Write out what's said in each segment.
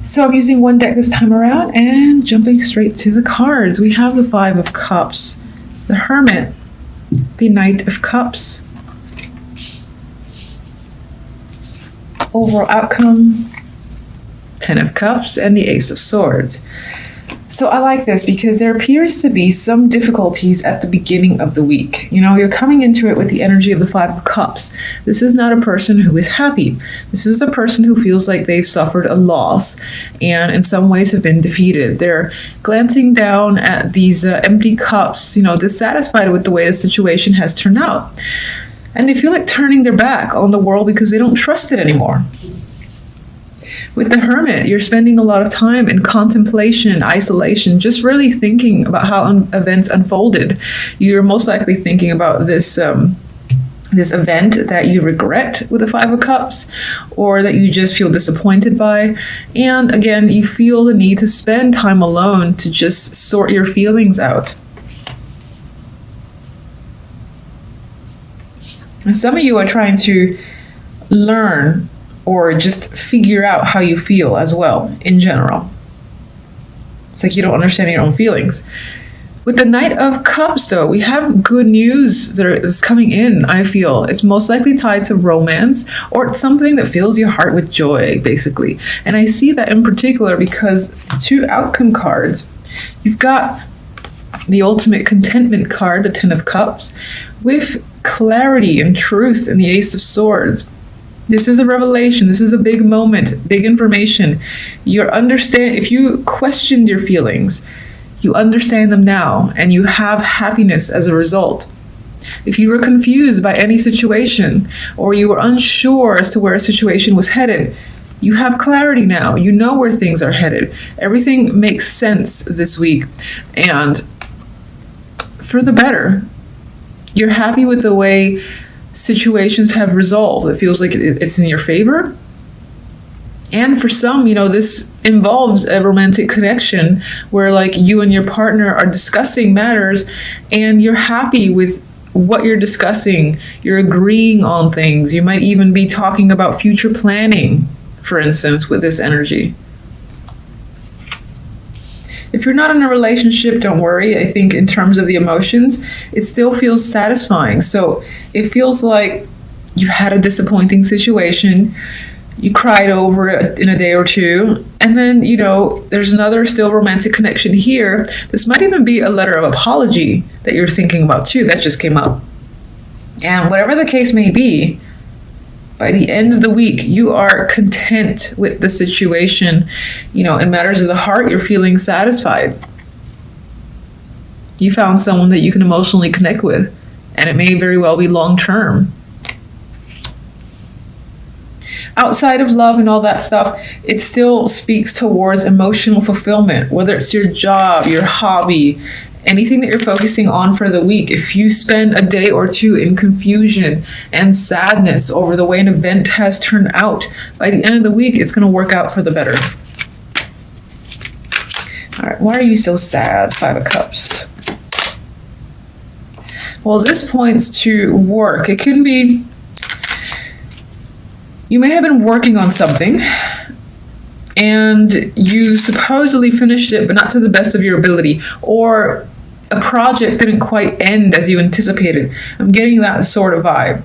So I'm using one deck this time around and jumping straight to the cards. We have the Five of Cups, the Hermit, the Knight of Cups. Overall outcome, Ten of Cups, and the Ace of Swords. So I like this because there appears to be some difficulties at the beginning of the week. You know, you're coming into it with the energy of the Five of Cups. This is not a person who is happy. This is a person who feels like they've suffered a loss and in some ways have been defeated. They're glancing down at these empty cups, you know, dissatisfied with the way the situation has turned out. And they feel like turning their back on the world because they don't trust it anymore. With the Hermit, you're spending a lot of time in contemplation, isolation, just really thinking about how events unfolded. You're most likely thinking about this event that you regret with the Five of Cups, or that you just feel disappointed by. And again, you feel the need to spend time alone to just sort your feelings out. And some of you are trying to learn or just figure out how you feel as well, in general. It's like you don't understand your own feelings. With the Knight of Cups, though, we have good news that is coming in, I feel. It's most likely tied to romance, or it's something that fills your heart with joy, basically. And I see that in particular because the two outcome cards, you've got the ultimate contentment card, the Ten of Cups, with clarity and truth in the Ace of Swords. This is a revelation. This is a big moment, big information. If you questioned your feelings, you understand them now, and you have happiness as a result. If you were confused by any situation, or you were unsure as to where a situation was headed, you have clarity now. You know where things are headed. Everything makes sense this week, and for the better. You're happy with the way situations have resolved. It feels like it's in your favor. And for some, you know, this involves a romantic connection where like you and your partner are discussing matters and you're happy with what you're discussing. You're agreeing on things. You might even be talking about future planning, for instance, with this energy. If you're not in a relationship, don't worry. I think in terms of the emotions, it still feels satisfying. So it feels like you had a disappointing situation, you cried over it in a day or two, and then, you know, there's another still romantic connection here. This might even be a letter of apology that you're thinking about too. That just came up. And whatever the case may be, by the end of the week, you are content with the situation. You know, in matters of the heart, you're feeling satisfied. You found someone that you can emotionally connect with, and it may very well be long-term. Outside of love and all that stuff, it still speaks towards emotional fulfillment, whether it's your job, your hobby, anything that you're focusing on for the week. If you spend a day or two in confusion and sadness over the way an event has turned out, by the end of the week, it's going to work out for the better. All right, why are you so sad? Five of Cups. Well, this points to work. It can be, you may have been working on something and you supposedly finished it, but not to the best of your ability, or a project didn't quite end as you anticipated. I'm getting that sort of vibe.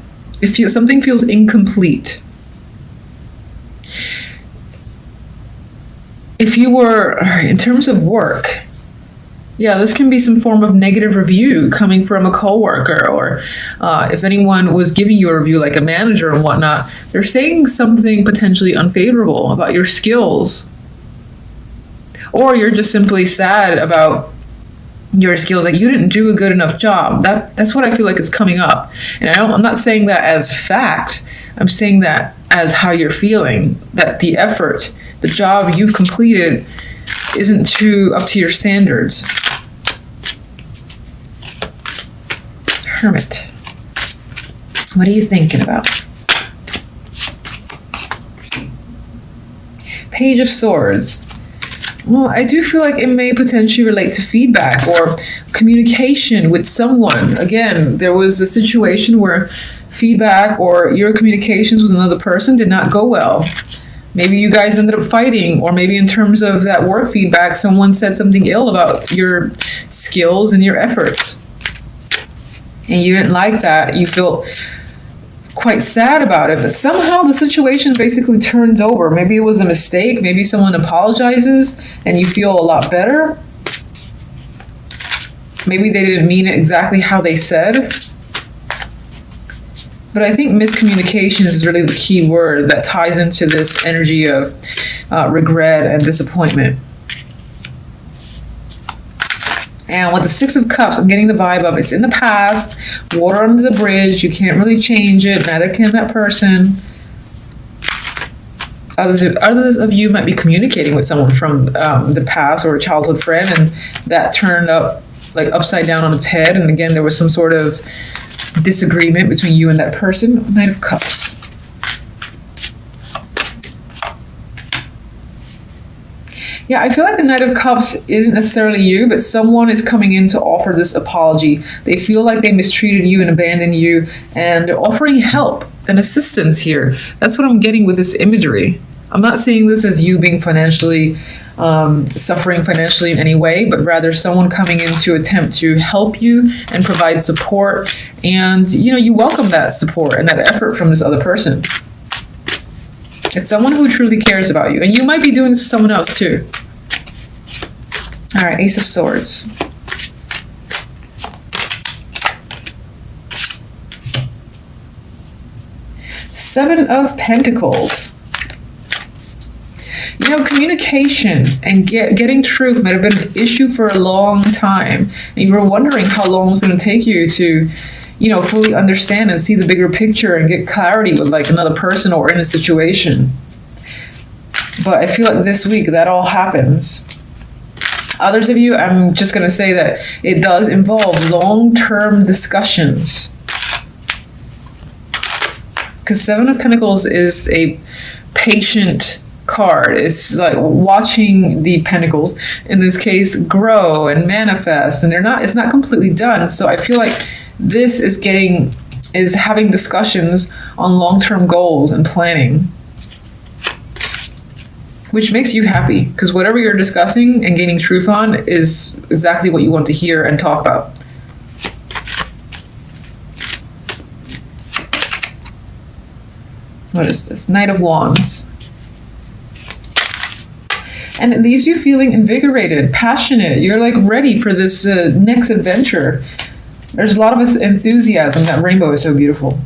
Something feels incomplete. If you were, in terms of work, yeah, this can be some form of negative review coming from a coworker, or if anyone was giving you a review, like a manager and whatnot, they're saying something potentially unfavorable about your skills. Or you're just simply sad about your skills, like you didn't do a good enough job. That's what I feel like is coming up. And I'm not saying that as fact. I'm saying that as how you're feeling, that the effort, the job you've completed isn't up to your standards. Hermit. What are you thinking about? Page of Swords. Well, I do feel like it may potentially relate to feedback or communication with someone. Again, there was a situation where feedback or your communications with another person did not go well. Maybe you guys ended up fighting, or maybe in terms of that work feedback, someone said something ill about your skills and your efforts. And you didn't like that. You feel quite sad about it, but somehow the situation basically turns over. Maybe it was a mistake. Maybe someone apologizes and you feel a lot better. Maybe they didn't mean it exactly how they said. But I think miscommunication is really the key word that ties into this energy of regret and disappointment. And with the Six of Cups, I'm getting the vibe of it's in the past, water under the bridge, you can't really change it, neither can that person. Others of you might be communicating with someone from the past or a childhood friend, and that turned up like upside down on its head. And again, there was some sort of disagreement between you and that person. Knight of Cups. Yeah, I feel like the Knight of Cups isn't necessarily you, but someone is coming in to offer this apology. They feel like they mistreated you and abandoned you, and they're offering help and assistance here. That's what I'm getting with this imagery. I'm not seeing this as you being financially suffering financially in any way, but rather someone coming in to attempt to help you and provide support. And, you know, you welcome that support and that effort from this other person. It's someone who truly cares about you. And you might be doing this to someone else too. All right, Ace of Swords. Seven of Pentacles. You know, communication and getting truth might have been an issue for a long time. And you were wondering how long it was going to take you to, you know, fully understand and see the bigger picture and get clarity with like another person or in a situation. But I feel like this week that all happens. Others of you, I'm just going to say that it does involve long-term discussions. Because Seven of Pentacles is a patient card. It's like watching the pentacles, in this case, grow and manifest, and it's not completely done. So I feel like this is having discussions on long-term goals and planning, which makes you happy, because whatever you're discussing and gaining truth on is exactly what you want to hear and talk about. What is this? Knight of Wands. And it leaves you feeling invigorated, passionate. You're like ready for this next adventure. There's a lot of enthusiasm. That rainbow is so beautiful.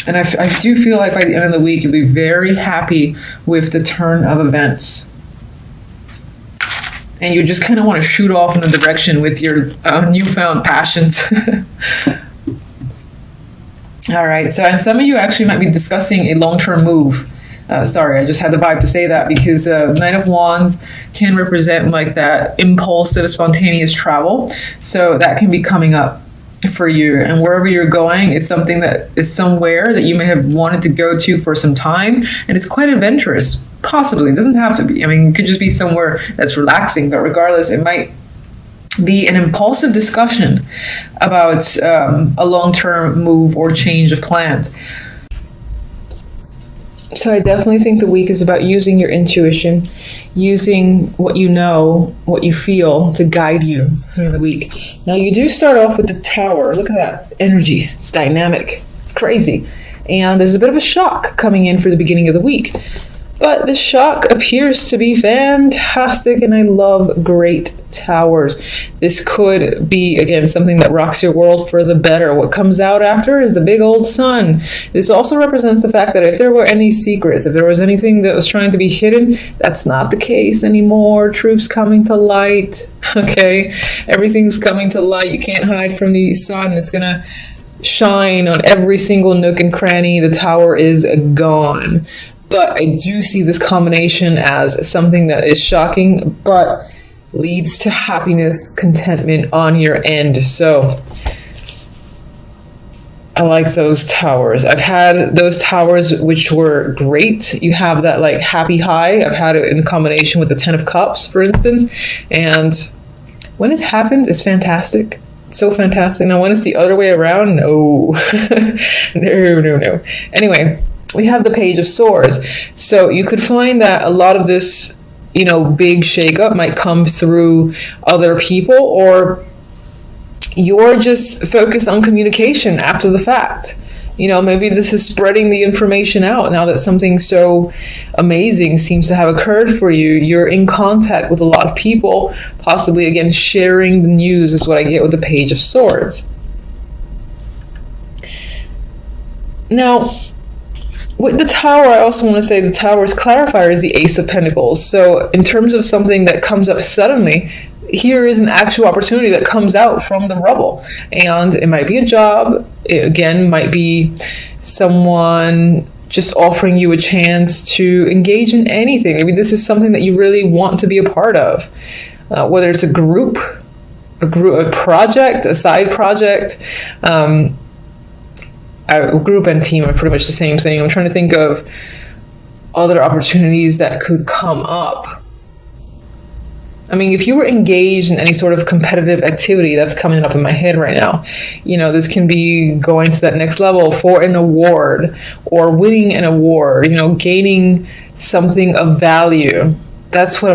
And I do feel like by the end of the week, you'll be very happy with the turn of events. And you just kind of want to shoot off in a direction with your newfound passions. All right. So, and some of you actually might be discussing a long-term move. Sorry, I just had the vibe to say that because Knight of Wands can represent like that impulsive, spontaneous travel. So that can be coming up for you. And wherever you're going, it's something that is somewhere that you may have wanted to go to for some time. And it's quite adventurous, possibly. It doesn't have to be. I mean, it could just be somewhere that's relaxing. But regardless, it might be an impulsive discussion about a long-term move or change of plans. So I definitely think the week is about using your intuition, using what you know, what you feel to guide you through the week. Now you do start off with the Tower. Look at that energy. It's dynamic. It's crazy. And there's a bit of a shock coming in for the beginning of the week. But the shock appears to be fantastic, and I love great towers. This could be, again, something that rocks your world for the better. What comes out after is the big old sun. This also represents the fact that if there were any secrets, if there was anything that was trying to be hidden, that's not the case anymore. Truth's coming to light, okay? Everything's coming to light. You can't hide from the sun. It's going to shine on every single nook and cranny. The tower is gone. But I do see this combination as something that is shocking, but leads to happiness, contentment on your end. So I like those towers. I've had those towers which were great. You have that like happy high. I've had it in combination with the 10 of Cups, for instance. And when it happens, it's fantastic. It's so fantastic. Now when it's the other way around, no. No. Anyway. we have the Page of Swords. So you could find that a lot of this, big shakeup might come through other people, or you're just focused on communication after the fact. Maybe this is spreading the information out now that something so amazing seems to have occurred for you. You're in contact with a lot of people, possibly, again, sharing the news is what I get with the Page of Swords. Now, with the Tower, I also want to say the Tower's clarifier is the Ace of Pentacles. So in terms of something that comes up suddenly, here is an actual opportunity that comes out from the rubble. And it might be a job. It, again, might be someone just offering you a chance to engage in anything. Maybe this is something that you really want to be a part of. Whether it's a group, a project, a side project. Group and team are pretty much the same thing. I'm trying to think of other opportunities that could come up. I mean, if you were engaged in any sort of competitive activity, that's coming up in my head right now. This can be going to that next level for an award or winning an award, gaining something of value. That's what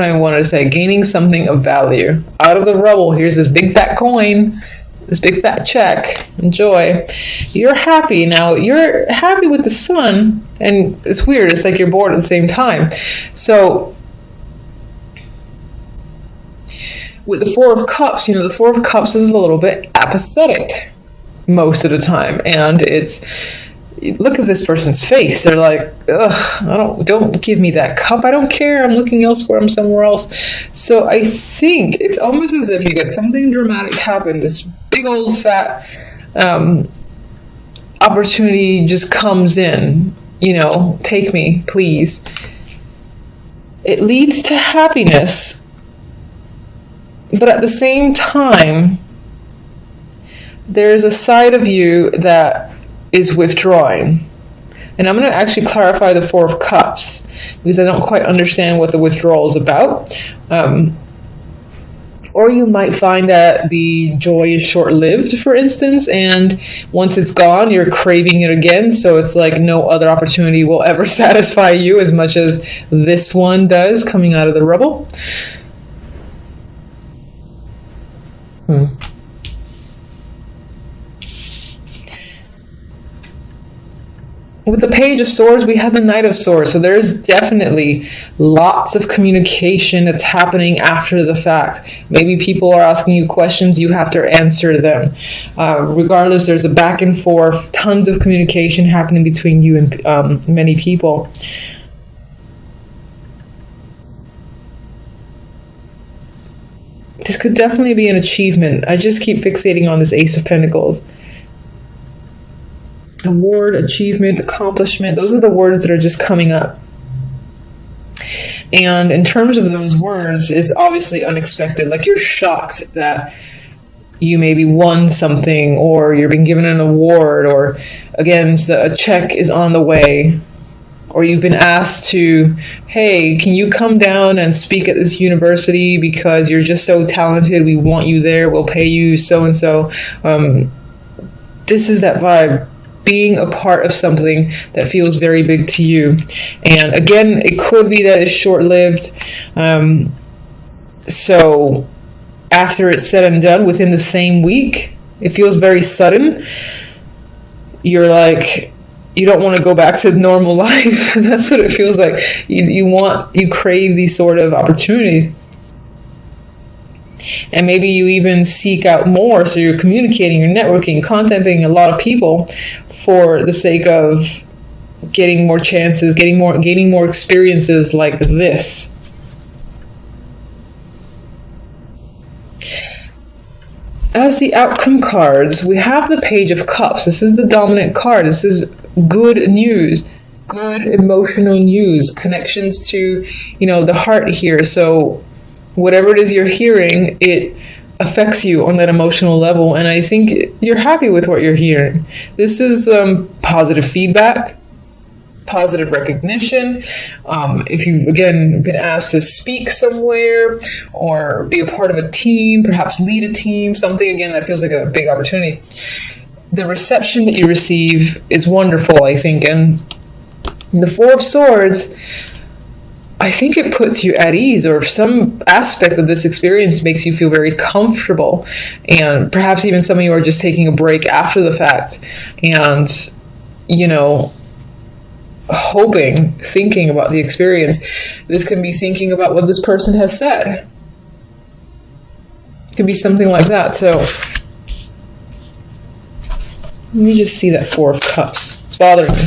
I wanted to say. Gaining something of value. Out of the rubble, here's this big fat coin, this big fat check. Enjoy. You're happy. Now, you're happy with the Sun, and it's weird. It's like you're bored at the same time. So with the Four of Cups, the Four of Cups is a little bit apathetic most of the time. And look at this person's face. They're like, ugh, don't give me that cup. I don't care. I'm looking elsewhere. I'm somewhere else. So I think it's almost as if you get something dramatic happen. This big old fat opportunity just comes in. Take me, please. It leads to happiness. But at the same time, there's a side of you that is withdrawing. And I'm going to actually clarify the Four of Cups because I don't quite understand what the withdrawal is about. Or you might find that the joy is short-lived, for instance, and once it's gone, you're craving it again. So it's like no other opportunity will ever satisfy you as much as this one does coming out of the rubble. With the Page of Swords, we have the Knight of Swords. So there's definitely lots of communication that's happening after the fact. Maybe people are asking you questions, you have to answer them. Regardless, there's a back and forth, tons of communication happening between you and many people. This could definitely be an achievement. I just keep fixating on this Ace of Pentacles. Award, achievement, accomplishment. Those are the words that are just coming up. And in terms of those words, it's obviously unexpected. Like you're shocked that you maybe won something, or you've been given an award, or again, a check is on the way. Or you've been asked to, hey, can you come down and speak at this university because you're just so talented, we want you there, we'll pay you so-and-so. This is that vibe, being a part of something that feels very big to you. And again, it could be that it's short-lived. So after it's said and done, within the same week, it feels very sudden. You're like, you don't want to go back to normal life. That's what it feels like. You crave these sort of opportunities. And maybe you even seek out more. So you're communicating, you're networking, contacting a lot of people for the sake of getting more chances, gaining more experiences like this. As the outcome cards, we have the Page of Cups. This is the dominant card. This is good news, good emotional news, connections to, the heart here. So whatever it is you're hearing, it affects you on that emotional level. And I think you're happy with what you're hearing. This is positive feedback, positive recognition. If you've, again, been asked to speak somewhere or be a part of a team, perhaps lead a team, something, again, that feels like a big opportunity. The reception that you receive is wonderful, I think, and And the Four of Swords, I think it puts you at ease, or some aspect of this experience makes you feel very comfortable. And perhaps even some of you are just taking a break after the fact and, you know, thinking about the experience. This can be thinking about what this person has said. It could be something like that. So let me just see that Four of Cups. It's bothering me.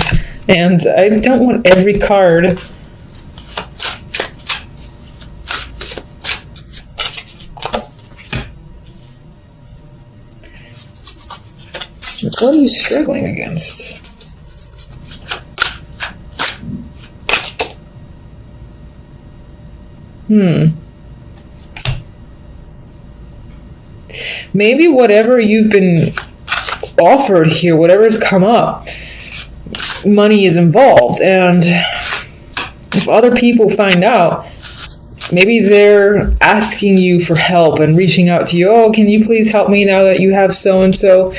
And I don't want every card. What are you struggling against? Maybe whatever you've been offered here, whatever's come up, money is involved. And if other people find out, maybe they're asking you for help and reaching out to you. Oh, can you please help me now that you have so-and-so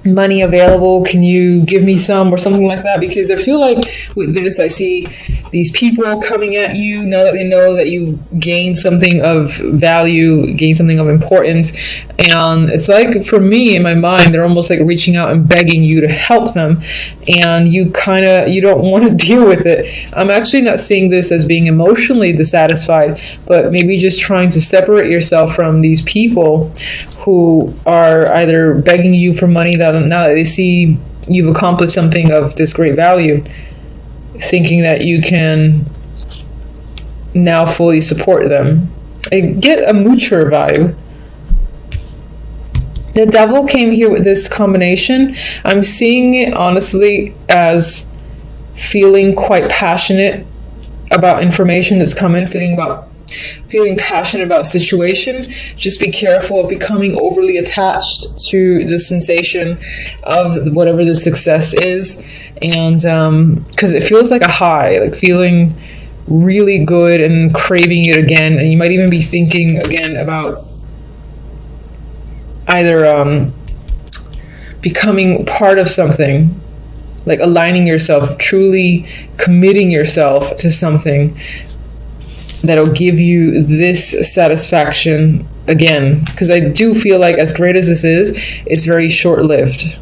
money available? Can you give me some, or something like that? Because I feel like with this, I see these people coming at you now that they know that you've gained something of value, gained something of importance. And it's like, for me, in my mind, they're almost like reaching out and begging you to help them. And you don't want to deal with it. I'm actually not seeing this as being emotionally dissatisfied, but maybe just trying to separate yourself from these people who are either begging you for money now that they see you've accomplished something of this great value, thinking that you can now fully support them. I get a mutual vibe. The Devil came here with this combination. I'm seeing it honestly as feeling quite passionate about information that's coming, feeling passionate about situation. Just be careful of becoming overly attached to the sensation of whatever the success is. And because it feels like a high, like feeling really good and craving it again. And you might even be thinking again about either becoming part of something, like aligning yourself, truly committing yourself to something that'll give you this satisfaction again. Because I do feel like, as great as this is, it's very short-lived.